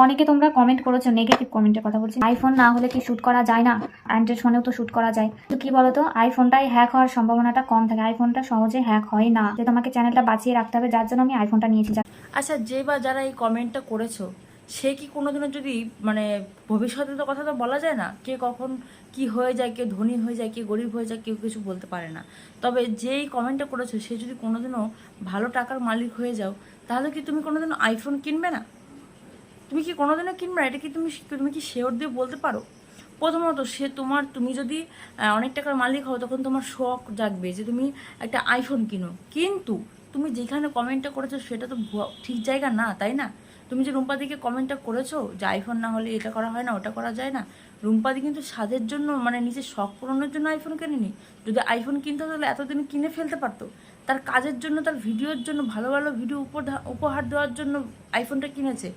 অনেকে তোমরা কমেন্ট করেছো, নেগেটিভ কমেন্টের কথা বলছি, আইফোন না হলে কি শুট করা যায় না? অ্যান্ড্রয়েড ফোনেও তো শুট করা যায়। তো কি বলতো, আইফোনটাই হ্যাক হওয়ার সম্ভাবনাটা কম থাকে, আইফোনটা সহজে হ্যাক হয় না। যে তোমাকে চ্যানেলটা বাঁচিয়ে রাখতে হবে, যার জন্য আমি আইফোনটা নিয়েছি। আচ্ছা, যে বা যারা এই কমেন্টটা করেছো, সে কি কোনোদিনও যদি মানে ভবিষ্যতে তো কথা তো বলা যায় না, কে কখন কি হয়ে যায়, কে ধনী হয়ে যায়, কে গরিব হয়ে যায়, কেউ কিছু বলতে পারে না। তবে যেই কমেন্টটা করেছো সে যদি কোনোদিনও ভালো টাকার মালিক হয়ে যাও, তাহলে কি তুমি কোনোদিনও আইফোন কিনবে না? তুমি কি কোনোদিনও কিনবে না? এটা কি তুমি তুমি কি শিওর দিয়ে বলতে পারো? প্রথমত সে তুমি যদি অনেক টাকার মালিক হও, তখন তোমার শখ জাগবে যে তুমি একটা আইফোন কিনো। কিন্তু তুমি যেখানে কমেন্টটা করেছো সেটা তো ঠিক জায়গা না, তাই না? তুমি যে রুম্পাদিকে কমেন্টটা করেছো যে আইফোন না হলে এটা করা হয় না, ওটা করা যায় না, রুম্পাদি কিন্তু স্বাদের জন্য মানে নিজের শখ পূরণের জন্য আইফোন কেনেনি। যদি আইফোন কিনতে হতো তাহলে এতদিন কিনে ফেলতে পারতো। তার কাজের জন্য, তার ভিডিওর জন্য, ভালো ভালো ভিডিও উপহার দেওয়ার জন্য আইফোনটা কিনেছে।